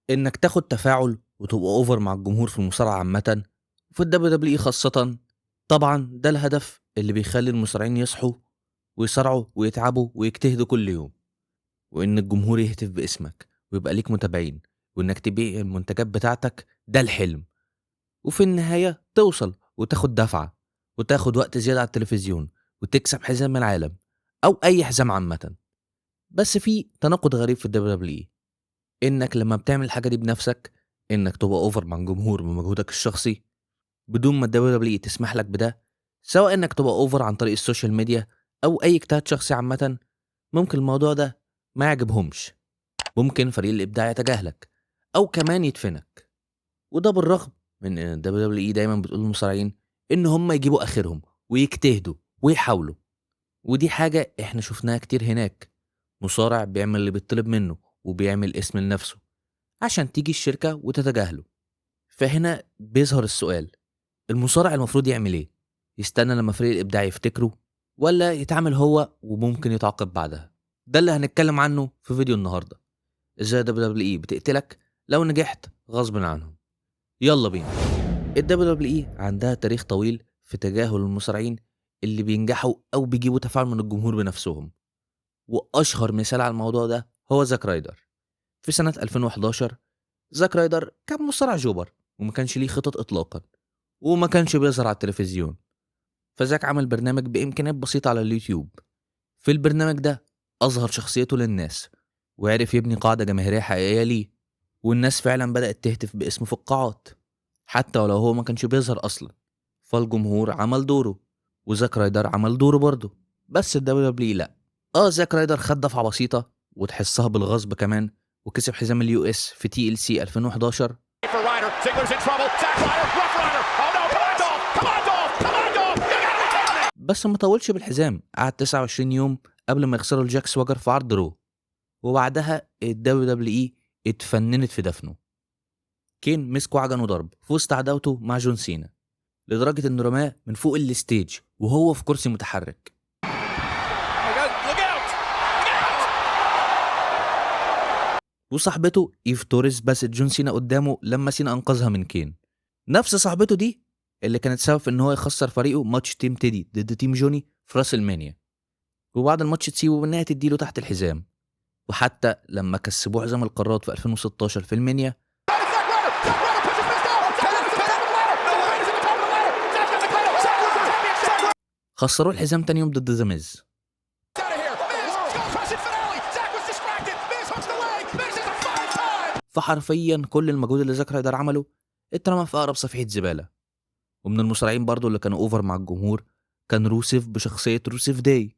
إنك تاخد تفاعل وتبقى أوفر مع الجمهور في المصارعة عامةً، وفي الWWE خاصةً. طبعًا ده الهدف اللي بيخلّي المصارعين يصحوا ويصارعوا ويتعبوا ويجتهدوا كل يوم، وإن الجمهور يهتف باسمك ويبقى ليك متابعين، وإنك تبيع المنتجات بتاعتك ده الحلم، وفي النهاية توصل وتاخد دفعة، وتاخد وقت زيادة على التلفزيون، وتكسب حزام العالم أو أي حزام عامةً. بس في تناقض غريب في الWWE، إنك لمّا بتعمل الحاجة دي بنفسك، إنك تبقى over مع الجمهور بمجهودك الشخصي، بدون ما الWWE تسمح لك بده، سواء إنك تبقى over عن طريق السوشيال ميديا أو أي اجتهاد شخصي عامةً، ممكن الموضوع ده ما يعجبهمش، ممكن فريق الإبداع يتجاهلك أو كمان يدفنك، وده بالرغم من إن الWWE دايمًا بتقول للمصارعين إن هم يجيبوا آخرهم ويجتهدوا ويحاولوا، ودي حاجة إحنا شُفناها كتير هناك، مصارع بيعمل اللي بيتطلب منه وبيعمل اسم لنفسه عشان تيجي الشركة وتتجاهله. فهنا بيظهر السؤال، المصارع المفروض يعمل إيه؟ يستنى لمّا فريق الإبداع يفتكره، والّا يتعامل هو وممكن يتعاقب بعدها؟ ده اللي هنتكلم عنه في فيديو النهارده، إزاي الWWE بتقتلك لو نجحت غصبٍ عنهم. يالّا بينا. الWWE عندها تاريخ طويل في تجاهل المصارعين اللي بينجحوا أو بيجيبوا تفاعل من الجمهور بنفسهم، وأشهر مثال على الموضوع ده هو زاك رايدر. في سنة 2011 زاك رايدر كان مصارع جوبر وما كانش ليه خطط إطلاقًا، وما كانش بيظهر على التلفزيون، فزاك عمل برنامج بإمكانيات بسيطة على اليوتيوب. في البرنامج ده أظهر شخصيته للناس، وعرف يبني قاعدة جماهيرية حقيقية ليه، والناس فعلًا بدأت تهتف باسمه في القاعات، حتى ولو هو ما كانش بيظهر أصلًا. فالجمهور عمل دوره، وزاك رايدر عمل دوره برضه، بس الDWW لأ. زاك رايدر خد دفعة بسيطة وتحسها بالغصب كمان، وكسب حزام الUS في TLC 2011. For Ryder. Ziggler's in trouble. Zack Ryder. Rough Ryder. Oh no. Come on, Dolph. Come on, Dolph. Come on, Dolph. You gotta retain it. بس ما طولش بالحزام، قعد 29 يوم قبل ما يخسروا لجاك سواجر في عرض رو، وبعدها الDWE اتفننت في دفنه. كين مسكه عجن وضرب في وسط عداوته مع جون سينا، لدرجة إنه رماه من فوق الستيج وهو في كرسي متحرك. Oh my God. Look out. Look out. وصاحبته إيف توريس باست جون سينا قدامه لما سينا أنقذها من كين. نفس صاحبته دي اللي كانت سبب في إن هو يخسر فريقه ماتش تيم تيدي ضد تيم جوني في راس المانيا، وبعد الماتش تسيبه بإنها تديله تحت الحزام. وحتى لما كسبوه حزام القارات في 2016 في المنيا، Zack Ryder. Zack Ryder pushes Miz down. Zack Ryder's at the top of the ladder. No, Ryder's at the top of the ladder. Zack's got the title. Zack wins the championship. خسروه الحزام تاني يوم ضد ذا ميز. Out of here. Miz. Skull crushing finale. Zack was distracted. Miz hooks the leg. Miz is a 5-time. فحرفيا كل المجهود اللي زاك رايدر عمله اترمى في أقرب صفيحة زبالة. ومن المصارعين برضو اللي كانوا أوفر مع الجمهور كان روسيف بشخصية روسيف داي،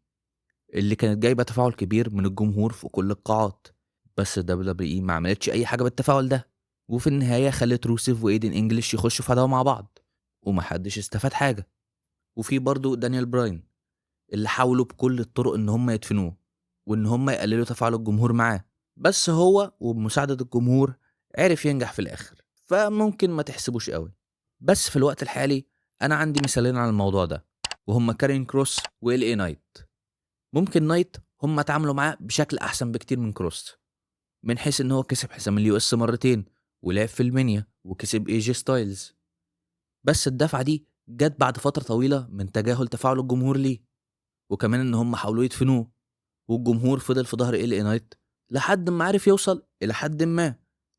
اللي كانت جايبة تفاعل كبير من الجمهور في كل القاعات. بس الدبليو ما عملتش أي حاجة بالتفاعل ده، وفي النهاية خلت روسيف وإيدن إنجلش يخشوا في عداوة مع بعض، ومحدش استفاد حاجة. وفي برضو دانيال براين اللي حاولوا بكل الطرق إن هم يدفنوه وإن هم يقللوا تفاعل الجمهور معاه، بس هو وبمساعدة الجمهور عرف ينجح في الآخر، فممكن ما تحسبوش قوي. بس في الوقت الحالي أنا عندي مثالين على الموضوع ده، وهم كارين كروس وإل إي نايت. ممكن نايت هم اتعاملوا معاه بشكل أحسن بكتير من كروس، من حيث إن هو كسب حزام الUS مرتين ولعب في المنيا وكسب AJ ستايلز. بس الدفعة دي جت بعد فترة طويلة من تجاهل تفاعل الجمهور ليه، وكمان إن هم حاولوا يدفنوه، والجمهور فضل في ظهر إل إي نايت لحد ما عرف يوصل إلى حد ما.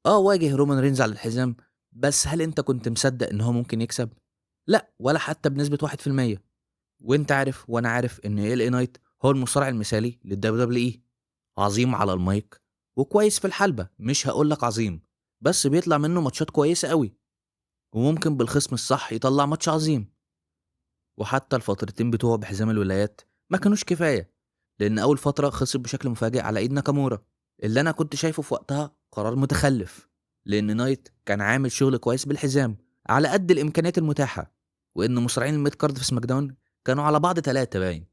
واجه رومان رينز على الحزام، بس هل أنت كنت مصدق إن هو ممكن يكسب؟ لأ، ولا حتى بنسبة 1%. وأنت عارف وأنا عارف إن إل إي نايت هو المصارع المثالي للDWE، عظيم على المايك وكويس في الحلبة، مش هقولك عظيم، بس بيطلع منه ماتشات كويسة قوي، وممكن بالخصم الصح يطلع ماتش عظيم. وحتى الفترتين بتوعه بحزام الولايات ما كانوش كفاية، لأن أول فترة خسر بشكل مفاجئ على إيد ناكامورا، اللي أنا كنت شايفه في وقتها قرار متخلف، لأن نايت كان عامل شغل كويس بالحزام على قد الإمكانيات المتاحة، وإن مصارعين الميد كارد في سماك داون كانوا على بعض 3 باين،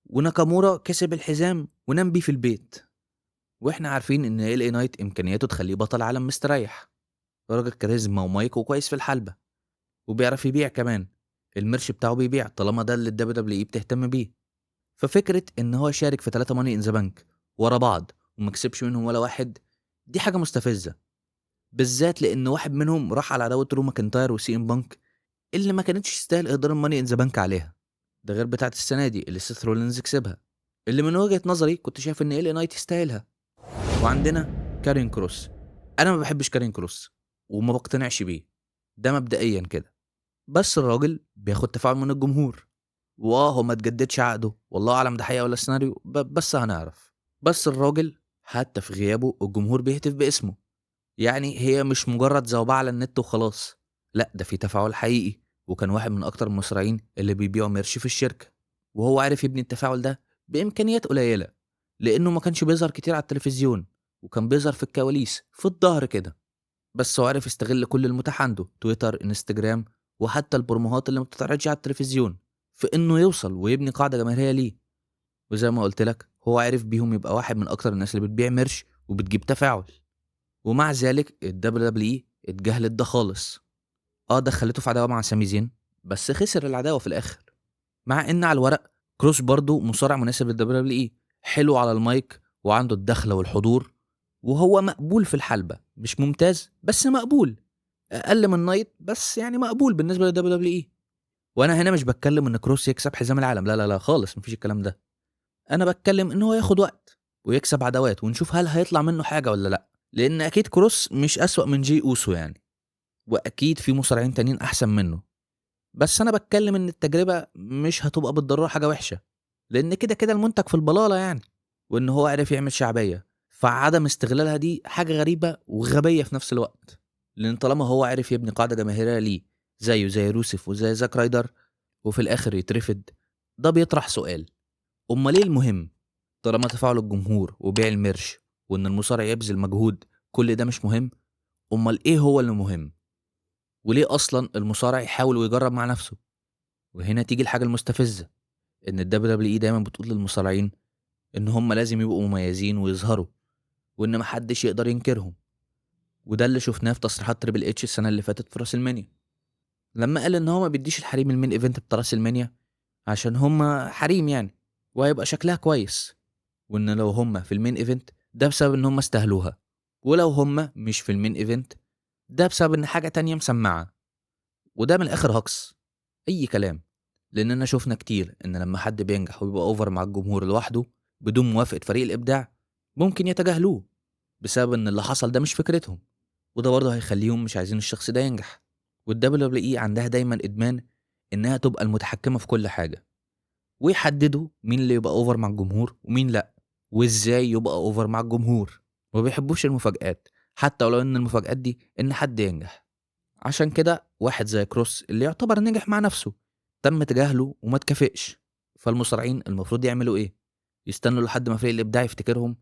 وناكامورا كسب الحزام ونام بيه في البيت. واحنا عارفين ان ال اي نايت امكانياته تخليه بطل عالم مستريح، راجل كاريزما ومايك وكويس في الحلبة، وبيعرف يبيع كمان، الميرش بتاعه بيبيع طالما ده اللي الدبليو بتهتم بيه. ففكرة ان هو يشارك في 3 ماني ان ذا بانك ورا بعض وما كسبش منهم ولا واحد، دي حاجة مستفزة. بالذات لان واحد منهم راح على عداوه درو ماكنتاير وسي ام بانك اللي ما كانتش تستاهل اهدار الماني ان ذا بانك عليها. ده غير بتاعه السنه دي اللي سيث رولينز كسبها، اللي من وجهه نظري كنت شايف ان ال نايت يستاهلها. وعندنا كارين كروس. انا ما بحبش كارين كروس وما بقتنعش بيه، ده مبدئيا كده. بس الراجل بياخد تفاعل من الجمهور، هو ما تجددش عقده، والله اعلم ده حقيقه ولا سيناريو، بس هنعرف. بس الراجل حتى في غيابه الجمهور بيهتف باسمه، يعني هي مش مجرد زوبعة على النت وخلاص، لا ده في تفاعل حقيقي. وكان واحد من اكتر المصارعين اللي بيبيعوا ميرش في الشركه، وهو عارف يبني التفاعل ده بامكانيات قليله، لانه ما كانش بيظهر كتير على التلفزيون، وكان بيظهر في الكواليس في الظهر كده. بس هو عارف يستغل كل المتاح عنده، تويتر، انستجرام، وحتى البروموهات اللي ما بتتعرضش على التلفزيون، في انه يوصل ويبني قاعده جماهيريه ليه. وزي ما قلت لك هو عارف بيهم يبقى واحد من اكتر الناس اللي بتبيع ميرش وبتجيب تفاعل. ومع ذلك الدبليو دبليو اي اتجاهلت ده خالص. دخلته في عداوه مع سامي زين، بس خسر العداوه في الاخر. مع ان على الورق كروس برضو مصارع مناسب للدبليو دبليو اي، حلو على المايك وعنده الدخله والحضور، وهو مقبول في الحلبه، مش ممتاز بس مقبول، اقل من نايت بس يعني مقبول بالنسبه للدبليو دبليو اي. وانا هنا مش بتكلم ان كروس يكسب حزام العالم، لا لا لا خالص، مفيش الكلام ده. انا بتكلم ان هو ياخد وقت ويكسب عداوات ونشوف هل هيطلع منه حاجه ولا لا، لان اكيد كروس مش اسوأ من جي اوسو يعني، واكيد في مصارعين تانيين احسن منه. بس انا بتكلم ان التجربه مش هتبقى بالضروره حاجه وحشه، لان كده كده المنتج في البلاله يعني. وان هو عرف يعمل شعبيه، فعدم استغلالها دي حاجه غريبه وغبيه في نفس الوقت. لان طالما هو عرف يبني قاعده جماهيريه ليه، زيه زي روسف وزي زاك رايدر، وفي الاخر يترفض، ده بيطرح سؤال: امال ايه المهم؟ طالما تفاعل الجمهور وبيع الميرش وان المصارع يبذل مجهود، كل ده مش مهم؟ امال ايه هو اللي مهم؟ وليه اصلا المصارع يحاول ويجرب مع نفسه؟ وهنا تيجي الحاجه المستفزه، ان الدبليو دبليو اي دايما بتقول للمصارعين ان هم لازم يبقوا مميزين ويظهروا، وان محدش يقدر ينكرهم. وده اللي شفناه في تصريحات تريبل اتش السنه اللي فاتت في راس المانيا، لما قال ان هو ما بيديش الحريم المين ايفنت بتاع راس المانيا عشان هم حريم يعني، وهيبقى شكلها كويس، وان لو هم في المين ايفنت ده بسبب ان هم استاهلوها، ولو هم مش في المين ايفنت ده بسبب ان حاجه تانية مسمعه. وده من الاخر هكس، اي كلام. لاننا شفنا كتير ان لما حد بينجح ويبقى اوفر مع الجمهور لوحده بدون موافقه فريق الابداع، ممكن يتجاهلوه بسبب ان اللي حصل ده مش فكرتهم، وده برضه هيخليهم مش عايزين الشخص ده ينجح. والدبليو دبليو اي عندها دايما ادمان انها تبقى المتحكمه في كل حاجه، ويحددوا مين اللي يبقى اوفر مع الجمهور ومين لا، وازاي يبقى اوفر مع الجمهور. وما بيحبوش المفاجآت، حتى ولو ان المفاجآت دي ان حد ينجح. عشان كده واحد زي كروس اللي يعتبر نجح مع نفسه تم تجاهله وما تكافئش. فالمصارعين المفروض يعملوا ايه؟ يستنوا لحد ما فريق الابداع يفتكرهم؟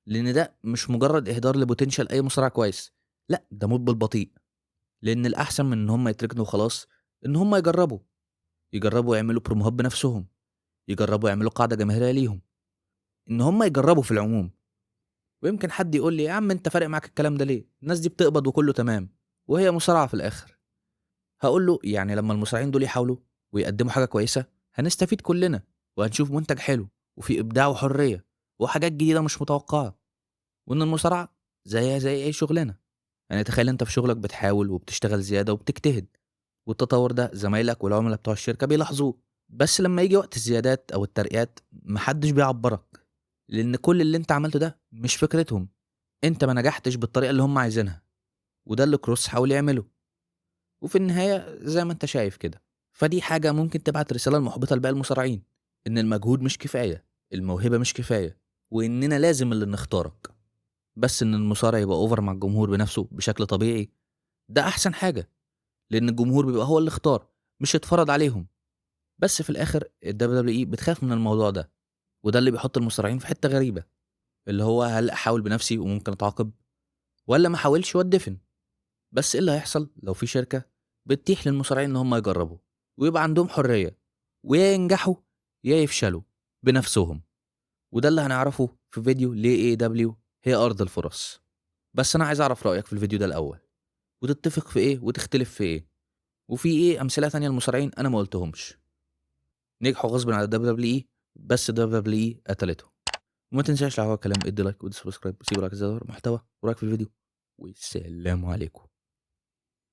لان ده مش مجرد اهدار لبوتنشال اي مصارع كويس، لا ده موت بالبطيء. لان الاحسن من ان هم يتركنوا وخلاص ان هم يجربوا يعملوا بروموهات بنفسهم، يجربوا يعملوا قاعده جماهيريه ليهم، ان هم يجربوا في العموم. ويمكن حد يقول لي يا عم انت فارق معاك الكلام ده ليه؟ الناس دي بتقبض وكله تمام، وهي مصارعه في الاخر. هقول له يعني لما المصارعين دول يحاولوا ويقدموا حاجه كويسه هنستفيد كلنا، وهنشوف منتج حلو وفي ابداع وحريه وحاجات جديده مش متوقعه. وان المصارعه زيها زي اي شغلانه، يعني تخيل انت في شغلك بتحاول وبتشتغل زياده وبتجتهد، والتطور ده زمايلك والعملاء بتوع الشركه بيلاحظوه. بس لما يجي وقت الزيادات او الترقيات محدش بيعبرك، لان كل اللي انت عملته ده مش فكرتهم، انت ما نجحتش بالطريقه اللي هم عايزينها. وده اللي كروس حاول يعمله، وفي النهايه زي ما انت شايف كده. فدي حاجه ممكن تبعت رساله محبطه لباقي المصارعين، ان المجهود مش كفايه، الموهبه مش كفايه، واننا لازم اللي نختارك. بس ان المصارع يبقى اوفر مع الجمهور بنفسه بشكل طبيعي، ده احسن حاجه، لان الجمهور بيبقى هو اللي اختار، مش اتفرض عليهم. بس في الاخر الدبليو دبليو اي بتخاف من الموضوع ده، وده اللي بيحط المصارعين في حته غريبه، اللي هو هل احاول بنفسي وممكن اتعاقب، ولا ما احاولش واتدفن؟ بس ايه اللي هيحصل لو في شركه بتتيح للمصارعين ان هم يجربوا ويبقى عندهم حريه، ويا ينجحوا يا يفشلوا بنفسهم؟ وده اللي هنعرفه في فيديو ليه اي دبليو هي ارض الفرص. بس انا عايز اعرف رايك في الفيديو ده الاول، وتتفق في ايه وتختلف في ايه، وفي ايه امثله تانية للمصارعين انا ما قلتهمش نجحوا غصب عن الدبليو دبليو اي بس الدبليو دبليو اي قتلته. وما تنساش لو هو كلام ادي لايك وسبسكرايب وسيب رايك زي محتوى ورايك في الفيديو، والسلام عليكم.